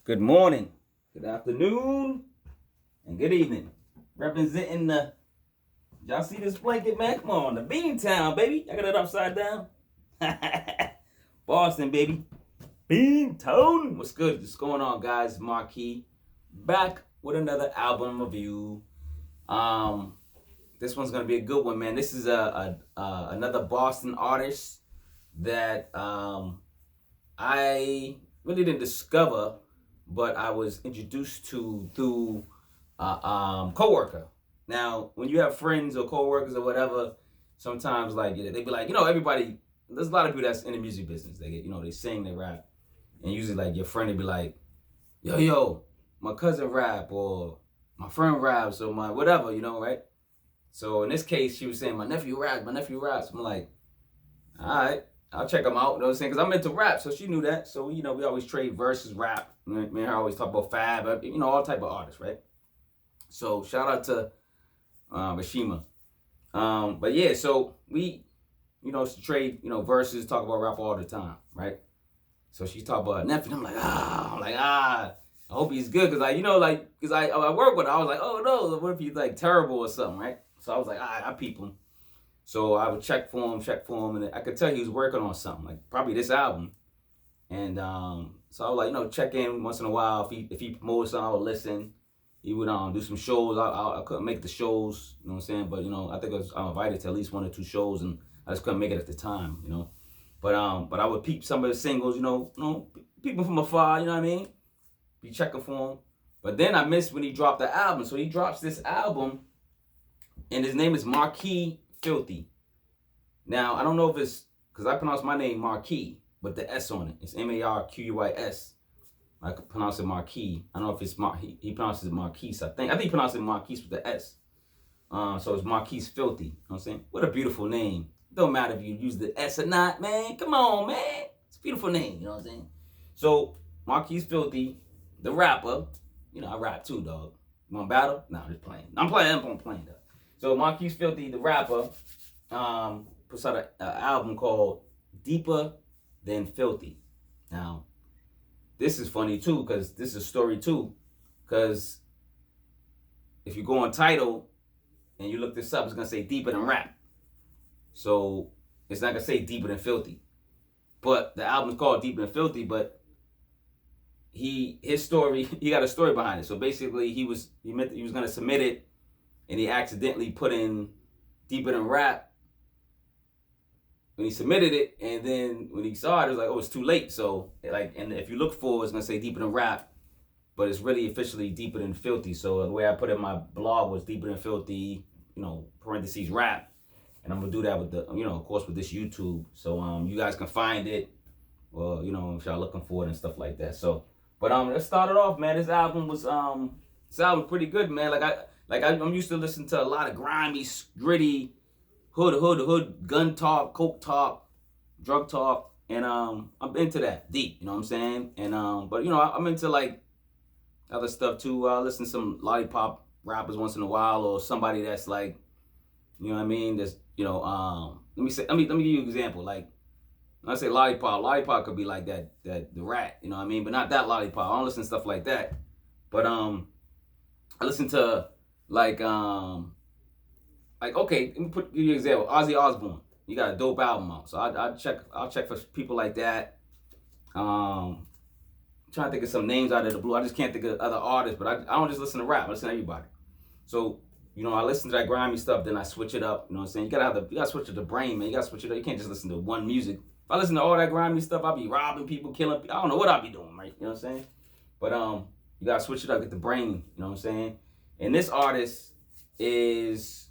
Good morning, good afternoon, and good evening. Representing the, y'all see this blanket, man? Come on, the Beantown, baby. I got it upside down. Boston, baby. Beantown. What's good? What's going on, guys? Marquis back with another album review. This one's gonna be a good one, man. This is another Boston artist that I really didn't discover, but I was introduced to through coworker. Now, when you have friends or coworkers or whatever, sometimes like they be like, everybody. There's a lot of people that's in the music business. They get, they sing, they rap, and usually like your friend would be like, yo, my cousin rap or my friend raps or my whatever, right? So in this case, she was saying my nephew raps. I'm like, all right, I'll check them out. You know what I'm saying? Because I'm into rap, so she knew that. So we always trade verses, rap. Me and her always talk about Fab, all type of artists, right? So shout out to Ashima. But yeah, so we, trade, verses, talk about rap all the time, right? So she talked about her nephew. I'm like, I hope he's good, because because I work with her. I was like, oh no, what if he's like terrible or something, right? So I was like, all right, I peep him. So I would check for him, and I could tell he was working on something, like probably this album. And so I was like, check in once in a while. If he promoted something, I would listen. He would do some shows. I couldn't make the shows, you know what I'm saying? But I think I'm invited to at least 1 or 2 shows, and I just couldn't make it at the time, But I would peep some of the singles, peeping from afar, you know what I mean? Be checking for him. But then I missed when he dropped the album. So he drops this album, and his name is Marquis Filthy. Now, I don't know if it's, because I pronounce my name Marquis, but the S on it. It's Marquis. I could pronounce it Marquis. I don't know if it's he pronounces it Marquis, I think. I think he pronounces it Marquis with the S. So it's Marquis Filthy. You know what I'm saying? What a beautiful name. Don't matter if you use the S or not, man. Come on, man. It's a beautiful name, you know what I'm saying? So, Marquis Filthy, the rapper. I rap too, dog. You want to battle? No, I'm just playing. I'm playing, though. So, Marquis Filthy, the rapper, puts out an album called Deeper Than Filthy. Now, this is funny too, because this is a story too. Because if you go on Tidal and you look this up, it's going to say Deeper Than Rap. So it's not going to say Deeper Than Filthy. But the album's called Deeper Than Filthy, but his story, he got a story behind it. So basically he was going to submit it, and he accidentally put in Deeper Than Rap when he submitted it, and then when he saw it, it was like, oh, it's too late. So and if you look for it, it's gonna say Deeper Than Rap, but it's really officially Deeper Than Filthy. So the way I put it in my blog was Deeper Than Filthy, parentheses rap, and I'm gonna do that with the, of course, with this YouTube. So you guys can find it, or if y'all looking for it and stuff like that. So, but let's start it off, man. This album was pretty good, man. I'm used to listening to a lot of grimy, gritty, hood, gun talk, coke talk, drug talk, and I'm into that deep, you know what I'm saying? And but I'm into like other stuff too. I listen to some lollipop rappers once in a while, or somebody that's like, you know what I mean? That's let me give you an example. Like when I say lollipop could be like that the rat, you know what I mean? But not that lollipop. I don't listen to stuff like that. But I listen to like okay, let me give you an example. Ozzy Osbourne, you got a dope album out, so I'll check for people like that. I'm trying to think of some names out of the blue. I just can't think of other artists, but I don't just listen to rap. I listen to everybody. So I listen to that grimy stuff, then I switch it up. You know what I'm saying? You gotta switch it to brain, man. You gotta switch it up. You can't just listen to one music. If I listen to all that grimy stuff, I'll be robbing people, killing people. I don't know what I'll be doing, right? You know what I'm saying? But you gotta switch it up, get the brain. You know what I'm saying? And this artist is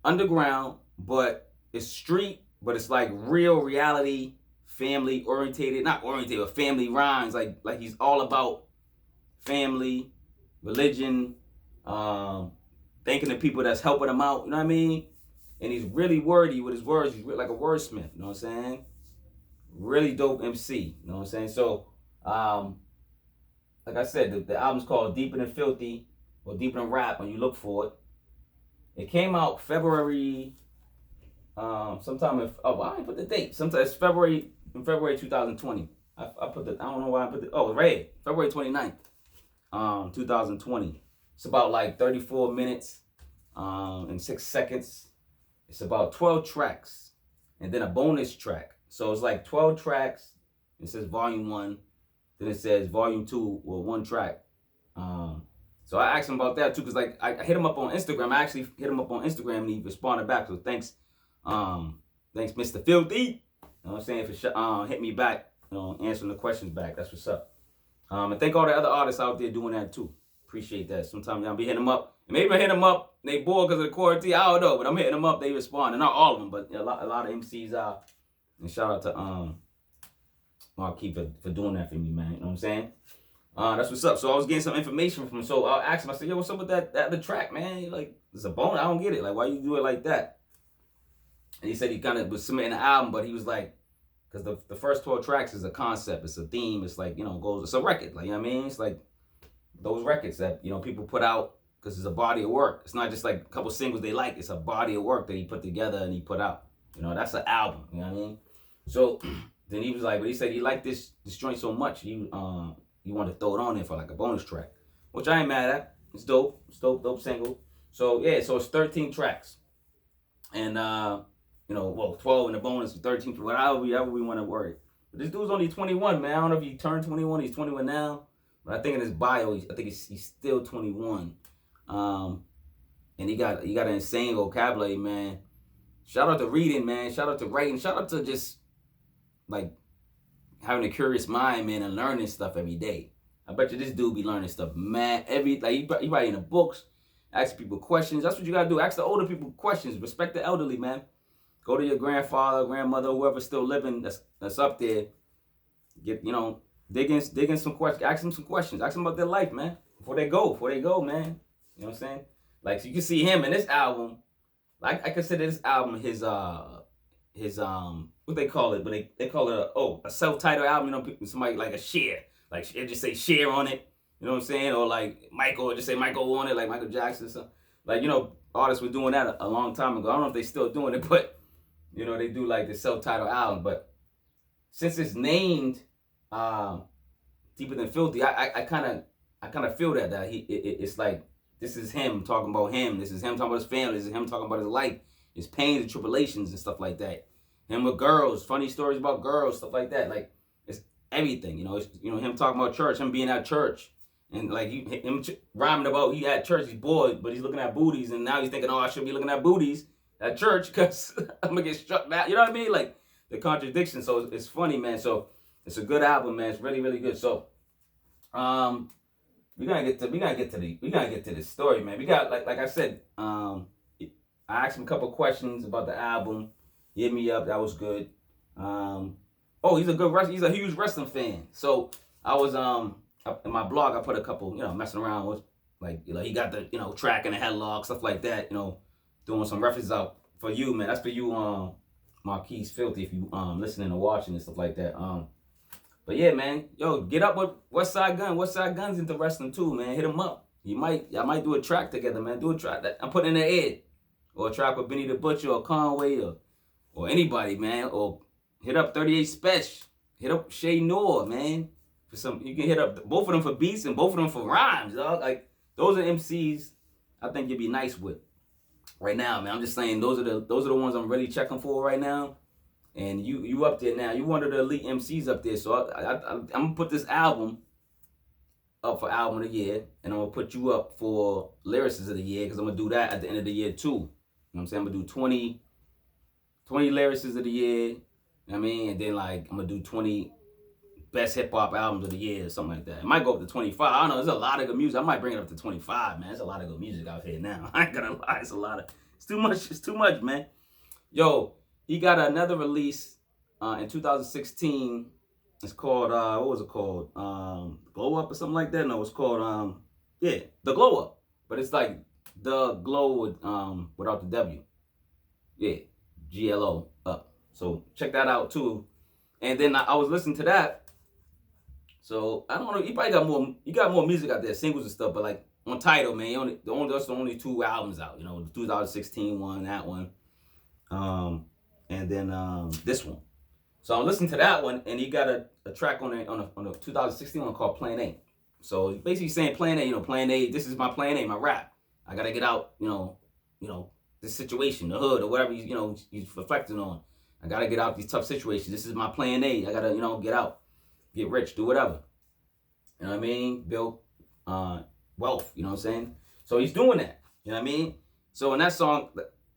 underground, but it's street, but it's like real reality, family orientated, not orientated, but family rhymes. Like he's all about family, religion, thanking the people that's helping him out, you know what I mean? And he's really wordy with his words. He's really like a wordsmith, you know what I'm saying? Really dope MC, you know what I'm saying? So, like I said, the album's called Deeper Than Filthy, or Deeper Than Rap when you look for it. It came out February, sometime I didn't put the date. Sometime it's February 2020. I put the, I don't know why I put the, oh, right here, February 29th, 2020. It's about like 34 minutes and 6 seconds. It's about 12 tracks and then a bonus track. So it's like 12 tracks. It says volume 1. Then it says volume 2 or 1 track. So I asked him about that too, because like I hit him up on Instagram. I actually hit him up on Instagram and he responded back. So thanks, Mr. Filthy. You know what I'm saying, for hit me back, answering the questions back. That's what's up. And thank all the other artists out there doing that too. Appreciate that. Sometimes y'all be hitting them up. And maybe I hit them up, they bored because of the quarantine. I don't know, but I'm hitting them up, they respond. And not all of them, but a lot of MCs are. And shout out to Marquis for doing that for me, man. You know what I'm saying? That's what's up. So I was getting some information from him. So I asked him, I said, yo, what's up with that the track, man? He like, it's a bonus. I don't get it. Like, why you do it like that? And he said he kind of was submitting an album, but he was like, because the first 12 tracks is a concept, it's a theme, it's like, it's a record. Like, you know what I mean? It's like those records that, people put out because it's a body of work. It's not just like a couple singles they like. It's a body of work that he put together and he put out. That's an album. You know what I mean? So then he was like, but he said he liked this joint so much, he wanted to throw it on there for like a bonus track, which I ain't mad at. It's dope. It's dope single. So yeah, so it's 13 tracks. And 12 in the bonus, 13, whatever we want to word. But this dude's only 21, man. I don't know if he turned 21. He's 21 now. But I think in his bio, I think he's still 21. And he got an insane vocabulary, man. Shout out to reading, man. Shout out to writing. Shout out to just like having a curious mind, man, and learning stuff every day. I bet you this dude be learning stuff, man. He writing the books, ask people questions. That's what you gotta do. Ask the older people questions. Respect the elderly, man. Go to your grandfather, grandmother, whoever's still living that's up there. Dig in some questions. Ask them some questions. Ask them about their life, man. Before they go, man. You know what I'm saying? Like, so you can see him in this album. Like, I consider this album his what they call it, but they call it a self-titled album. Somebody like a share, like it just say share on it. You know what I'm saying? Or like Michael, or just say Michael on it, like Michael Jackson. So, like, artists were doing that a long time ago. I don't know if they still doing it, but they do like the self-titled album. But since it's named Deeper Than Filthy, I kind of feel that it's like this is him talking about him. This is him talking about his family. This is him talking about his life, his pains and tribulations and stuff like that. Him with girls, funny stories about girls, stuff like that. Like, it's everything. It's, him talking about church, him being at church, and like him rhyming about he at church, he's bored, but he's looking at booties, and now he's thinking, I should be looking at booties at church because I'm gonna get struck back. You know what I mean? Like the contradiction. So it's funny, man. So it's a good album, man. It's really, really good. So we gotta get to this story, man. We got like I said, I asked him a couple questions about the album. He hit me up. That was good. He's a good wrestler. He's a huge wrestling fan. So I was in my blog, I put a couple, messing around with, like, he got the, track and the headlock, stuff like that, doing some references out for you, man. That's for you, Marquis Filthy, if you listening or watching and stuff like that. But yeah, man, yo, get up with Westside Gun. Westside Gun's into wrestling too, man. Hit him up. Y'all might do a track together, man. Do a track that I'm putting in the head, or a track with Benny the Butcher or Conway or anybody, man. Or hit up 38 Special. Hit up Shay Noor, man. For some, you can hit up both of them for beats and both of them for rhymes, dog. Like, those are MCs I think you'd be nice with right now, man. I'm just saying those are the ones I'm really checking for right now. And you up there now. You one of the elite MCs up there. So I'm gonna put this album up for album of the year, and I'm gonna put you up for lyricist of the year, because I'm gonna do that at the end of the year too. You know what I'm saying? I'm gonna do 20 lyricists of the year. You know what I mean? And then like I'm gonna do 20 best hip hop albums of the year or something like that. It might go up to 25. I don't know. There's a lot of good music. I might bring it up to 25, man. There's a lot of good music out here now. I ain't gonna lie. It's too much. It's too much, man. Yo, he got another release in 2016. It's called, what was it called? Glow Up or something like that? No, it's called, The Glow Up. But it's like The Glow with, without the W. Yeah, GLO up. So check that out too. And then I was listening to that. So I don't know, you got more music out there, singles and stuff, but like Untitled, man, that's the only 2 albums out, the 2016 one, that one. And then this one. So I'm listening to that one, and he got a track on a 2016 one called Plan A. So he's basically saying Plan A, Plan A. This is my Plan A, my rap. I gotta get out, this situation, the hood or whatever he's reflecting on. I gotta get out these tough situations. This is my Plan A. I gotta get out, get rich, do whatever. You know what I mean? Build wealth. You know what I'm saying? So he's doing that. You know what I mean? So in that song,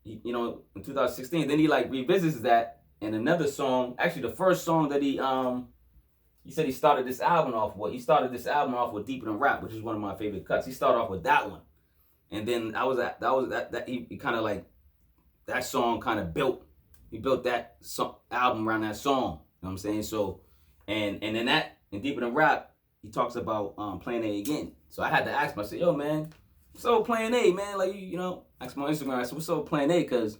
in 2016, then he like revisits that in another song. Actually, the first song that he said he started this album off with. He started this album off with Deeper Than Rap, which is one of my favorite cuts. He started off with that one, and then he kind of like that song kind of built. He built that album around that song. You know what I'm saying? So, and then that in Deeper Than Rap, he talks about Plan A again. So I had to ask him. I said, "Yo, man, what's up with Plan A, man? Like asked him on Instagram. I said, what's up with Plan A? Because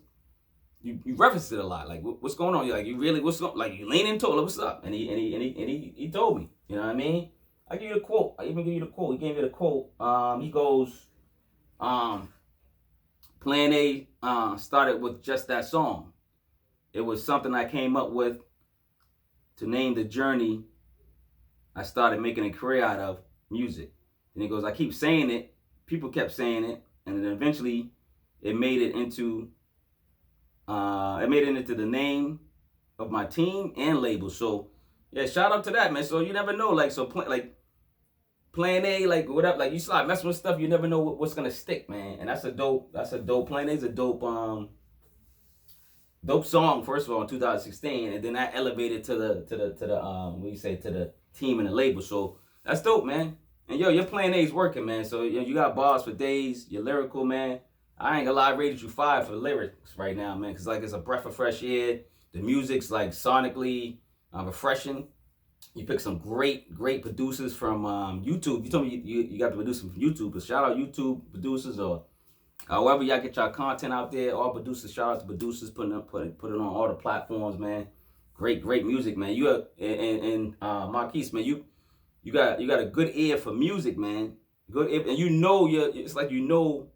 you referenced it a lot. Like, what's going on? Like, you really you lean into it. Like, what's up?" And he told me. You know what I mean? I give you the quote. I even give you the quote. He gave me the quote. He goes, Plan A started with just that song. It was something I came up with to name the journey I started making a career out of, music. And he goes, I keep saying it. People kept saying it, and then eventually it made it into the name of my team and label. So yeah, shout out to that, man. So you never know, Plan A, like whatever, like you start messing with stuff, you never know what's gonna stick, man. And that's a dope Plan A's a dope song, first of all, in 2016, and then that elevated to the team and the label. So that's dope, man. And yo, your Plan A is working, man. So you got bars for days. You're lyrical, man. I ain't gonna lie, I rated you 5 for the lyrics right now, man. Cause like it's a breath of fresh air. The music's like sonically refreshing. You picked some great producers from YouTube. You told me you got the producers from YouTube, but shout out YouTube producers or however y'all get y'all content out there. All producers, shout out to producers put it on all the platforms, man. Great music, man. You are and Marquis, man. You got a good ear for music, man. Good ear, and it's like your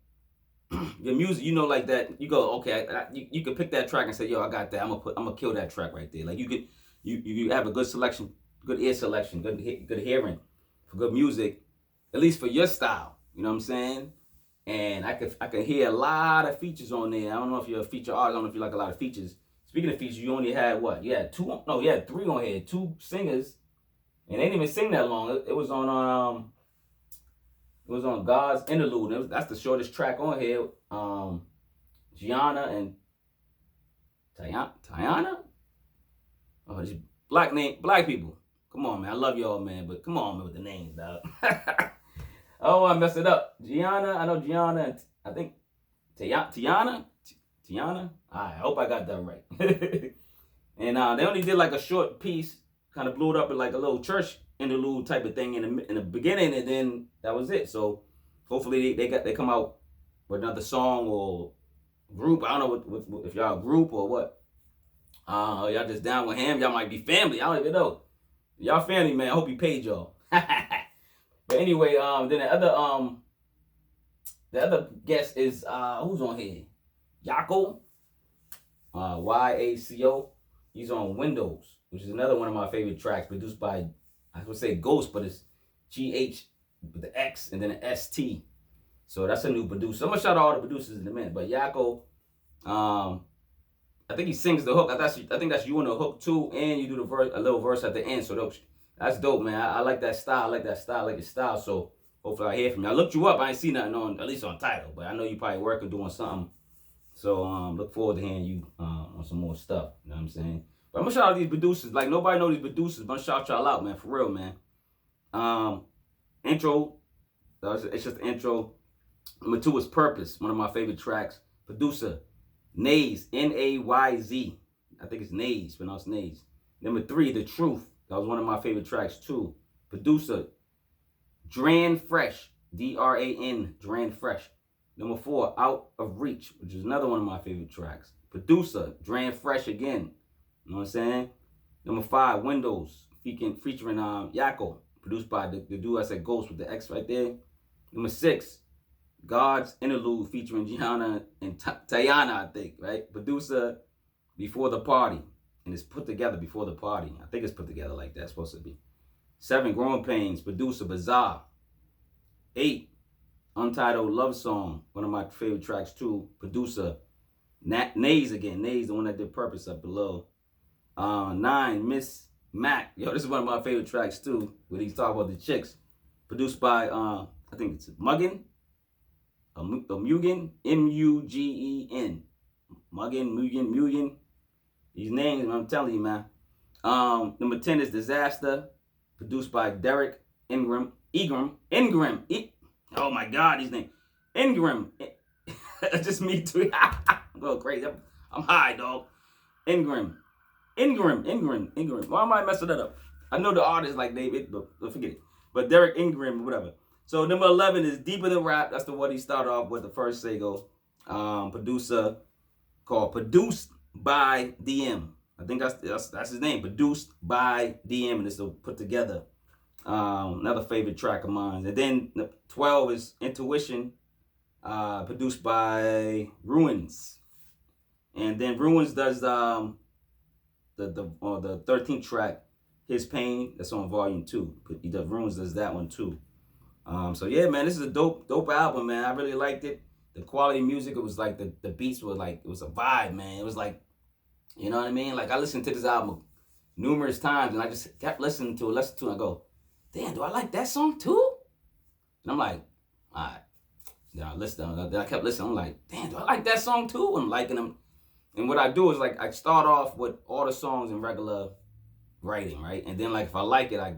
music. Like that. You go, okay. You can pick that track and say, yo, I got that. I'm gonna kill that track right there. Like you have a good selection, good ear selection, good hearing for good music, at least for your style. You know what I'm saying? And I could hear a lot of features on there. I don't know if you're a feature artist. I don't know if you like a lot of features. Speaking of features, you only had what? You had 2? No, you had 3 on here. 2 singers, and they didn't even sing that long. It was on God's Interlude. That's the shortest track on here. Gianna and Taina. Oh, these black people. Come on, man. I love y'all, man, but come on, man, with the names, dog. Oh, I messed it up. Gianna, I know Gianna, and I think Tiana. I hope I got that right. And they only did like a short piece, kind of blew it up in like a little church interlude type of thing in the beginning, and then that was it. So hopefully they come out with another song or group. I don't know if y'all a group or what. Y'all just down with him. Y'all might be family. I don't even know. Y'all family, man. I hope he paid y'all. But anyway, then the other guest is who's on here? Yaco, Yaco. He's on Windows, which is another one of my favorite tracks, produced by, I would say Ghxst, but it's GH with the X and then an ST. So that's a new producer. I'm gonna shout out all the producers in a minute. But Yaco, I think he sings the hook. I think that's you on the hook too, and you do the verse, a little verse at the end. So that's dope, man. I like that style. I like your style. So hopefully I hear from you. I looked you up. I ain't seen nothing at least on Tidal, but I know you probably working doing something. So look forward to hearing you on some more stuff. You know what I'm saying? But I'm gonna shout out these producers. Like nobody know these producers, but I'm gonna shout y'all out, man. For real, man. Intro. It's just the intro. Number 2 is Purpose. One of my favorite tracks. Producer Nayz, Nayz. I think it's Nayz, pronounced Nayz. Number 3, The Truth. That was one of my favorite tracks too. Producer Dran Fresh, Dran, Dran Fresh. Number 4, Out of Reach, which is another one of my favorite tracks. Producer Dran Fresh again. You know what I'm saying? Number 5, Windows, featuring Yaco, produced by the dude I said Ghxst with the X right there. Number 6, God's Interlude, featuring Gianna and Taina, I think, right? Producer Beforetheparty. and it's put together before the party. I think it's put together like that. It's supposed to be. 7, Growing Pains, producer Bizzar. 8, Untitled Love Song, one of my favorite tracks too. Producer Nayz again. Nayz, the one that did Purpose up below. 9, Miss Mack. Yo, this is one of my favorite tracks too, where he's talking about the chicks. Produced by, I think it's Mugen. Mugen. M-U-G-E-N. Mugen. These names, I'm telling you, man. Number 10 is Disaster. Produced by Derrick, Ingram. Oh my God, these names. Ingram. Just me too. I'm going crazy. I'm high, dog. Ingram. Why am I messing that up? I know the artist like David, but forget it. But Derrick Ingram, whatever. So number 11 is Deeper Than Rap. That's the one he started off with, the first single. Producer called Produced by DM. I think that's his name. Produced by DM, and it's put together. Another favorite track of mine. And then 12 is Intuition, produced by Ruins. And then Ruins does the 13th track, His Pain. That's on volume 2. Ruins does that one too. So yeah, man, this is a dope album, man. I really liked it. The quality of music, it was like the beats were like, it was a vibe, man. It was like, you know what I mean? Like I listened to this album numerous times and I just kept listening to it, and I go, damn, do I like that song too? And I'm like, all right. Then I kept listening. I'm like, damn, do I like that song too? I'm liking them. And what I do is like I start off with all the songs in regular writing, right? And then like if I like it, I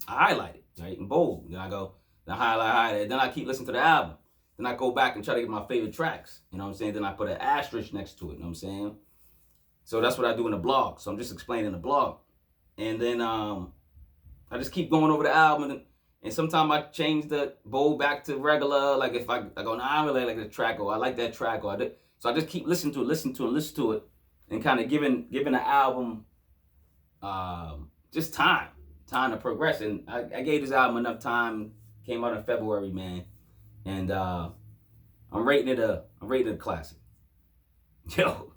highlight it, right? In bold. Then I go, then I highlight it. Then I keep listening to the album. Then I go back and try to get my favorite tracks. You know what I'm saying? Then I put an asterisk next to it. You know what I'm saying? So that's what I do in the blog. So I'm just explaining the blog. And then I just keep going over the album. And sometimes I change the bold back to regular. Like if I go, nah, I really like the track, or I like that track, or I did. So I just keep listening to it, and kind of giving the album just time to progress. And I gave this album enough time. Came out in February, man, and I'm rating it a classic. Yo,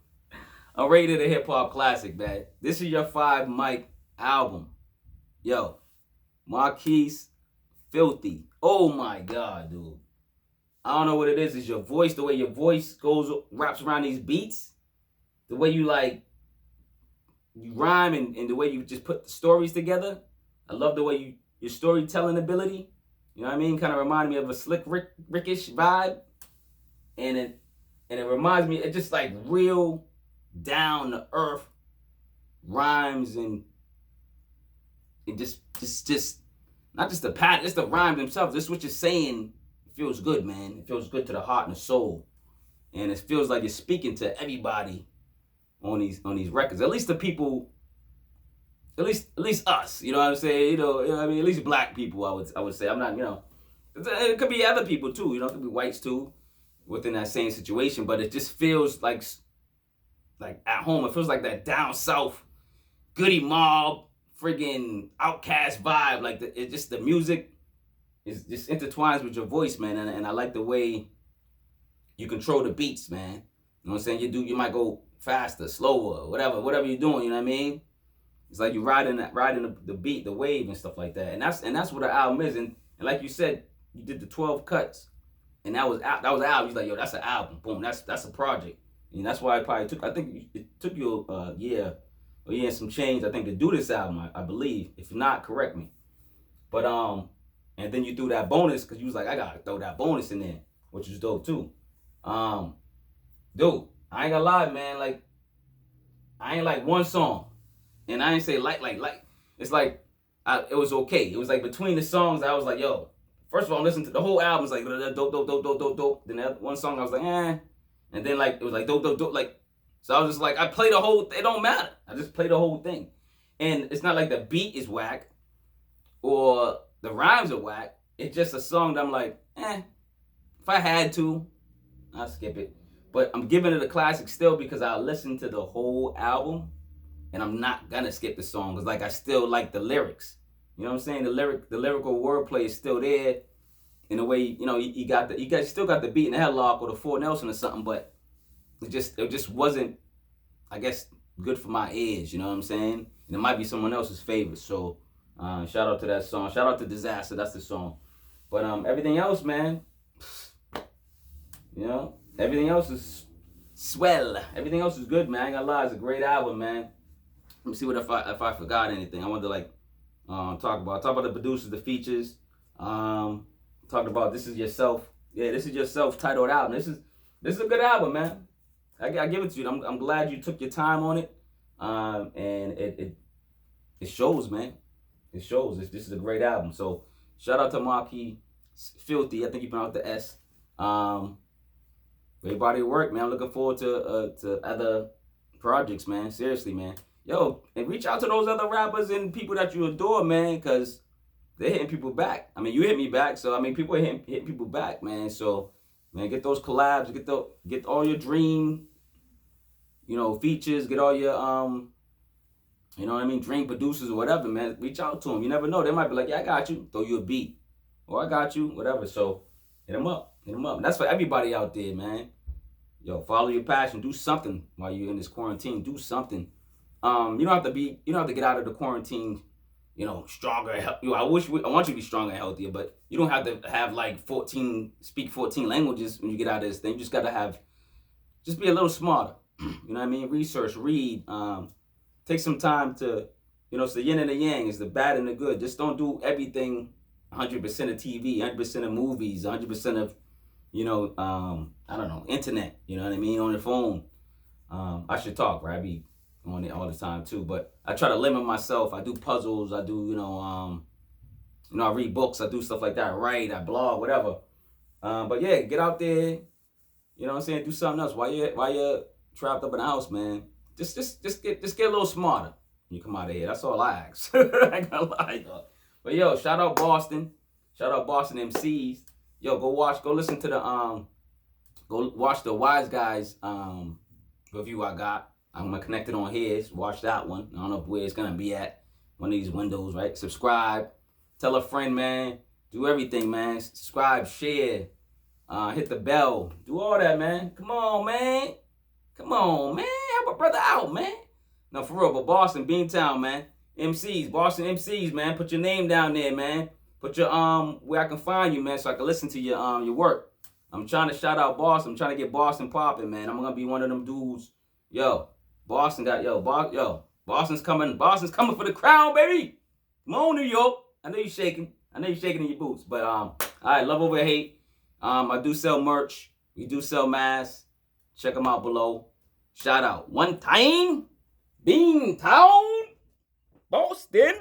I'm rating it a hip hop classic, man. This is your 5 mic album. Yo, Marquis, Filthy. Oh my God, dude. I don't know what it is. It's your voice, the way your voice wraps around these beats. The way you you rhyme and the way you just put the stories together. I love the way your storytelling ability. You know what I mean? Kind of reminded me of a Slick Rickish vibe. And it reminds me, it's just like real down to earth rhymes, and it just not just the pattern, it's the rhymes themselves. This is what you're saying. It feels good, man. It feels good to the heart and the soul. And it feels like you're speaking to everybody on these records. At least the people, at least us, you know what I'm saying? You know what I mean? At least black people, I would say. I'm not, you know, it could be other people too, you know, it could be whites too within that same situation, but it just feels like at home. It feels like that down south Goody Mob friggin' Outcast vibe. Like it's just the music is just intertwines with your voice, man. And I like the way you control the beats, man. You know what I'm saying? You might go faster, slower, whatever you're doing. You know what I mean? It's like you riding the beat, the wave, and stuff like that. And that's what the album is. And like you said, you did the 12 cuts, and that was the album. He's like, yo, that's an album. Boom, that's a project. And that's why it probably took. I think it took you a year and some change, I think, to do this album. I believe. If not, correct me. But and then you threw that bonus because you was like, I gotta throw that bonus in there, which was dope too. Dude, I ain't gonna lie, man. Like, I ain't like one song, and I ain't say like. It's like it was okay. It was like between the songs, I was like, yo. First of all, I'm listening to the whole album. It's like dope. Then that one song, I was like, eh. And then like it was like dope. Like, so I was just like, I play the whole. It don't matter. I just play the whole thing, and it's not like the beat is whack or the rhymes are whack. It's just a song that I'm like, eh. If I had to, I'll skip it. But I'm giving it a classic still because I listened to the whole album, and I'm not gonna skip the song because like I still like the lyrics. You know what I'm saying? The lyrical wordplay is still there. In a way, you know, you guys still got the beat in the headlock or the Fort Nelson or something, but it just wasn't, I guess, good for my ears. You know what I'm saying? And it might be someone else's favorite. So shout out to that song. Shout out to Disaster. That's the song. But everything else, man, you know, everything else is swell. Everything else is good, man. I ain't gonna lie, it's a great album, man. Let me see what if I forgot anything. I wanted to like talk about the producers, the features. Talked about This Is Yourself. Yeah, This Is Yourself titled album. This is a good album, man. I give it to you. I'm glad you took your time on it. And it shows, man. It shows. This is a great album. So shout out to Marquis, Filthy. I think he pronounced the S. Great body of work, man. I'm looking forward to other projects, man. Seriously, man. Yo, and reach out to those other rappers and people that you adore, man, because they're hitting people back. I mean, you hit me back, so I mean, people are hitting people back, man. So, man, get those collabs, get all your dream, you know, features, get all your you know what I mean, dream producers or whatever, man. Reach out to them. You never know. They might be like, yeah, I got you. Throw you a beat, or I got you, whatever. So, hit them up. Hit them up. And that's for everybody out there, man. Yo, follow your passion. Do something while you're in this quarantine. Do something. You don't have to get out of the quarantine, you know, stronger. I want you to be stronger and healthier, but you don't have to have like speak 14 languages when you get out of this thing. You just got to just be a little smarter. You know what I mean? Research, read, take some time to, you know, it's the yin and the yang, it's the bad and the good. Just don't do everything 100% of TV, 100% of movies, 100% of, you know, I don't know, internet, you know what I mean, on your phone. I should talk, right? I be on it all the time too, but I try to limit myself. I do puzzles, I do, I read books, I do stuff like that, I write, I blog, whatever. But yeah, get out there, you know what I'm saying, do something else while you're trapped up in the house, man. Just get a little smarter when you come out of here. That's all I ask. I ain't gonna lie, though. But yo, shout out Boston MCs. Yo, go listen to the go watch the Wise Guys review I got. I'm gonna connect it on here. Watch that one. I don't know where it's gonna be at. One of these windows, right? Subscribe. Tell a friend, man. Do everything, man. Subscribe, share, hit the bell. Do all that, man. Come on, man. Help a brother out, man. No, for real, but Boston, Beantown, man. Boston MCs, man. Put your name down there, man. Put your where I can find you, man, so I can listen to your work. I'm trying to shout out Boston. I'm trying to get Boston popping, man. I'm gonna be one of them dudes. Yo, Boston's coming. Boston's coming for the crown, baby. Come on, New York. I know you're shaking. in your boots. But all right, love over hate. I do sell merch. We do sell masks. Check them out below. Shout out. One time, Beantown, Boston.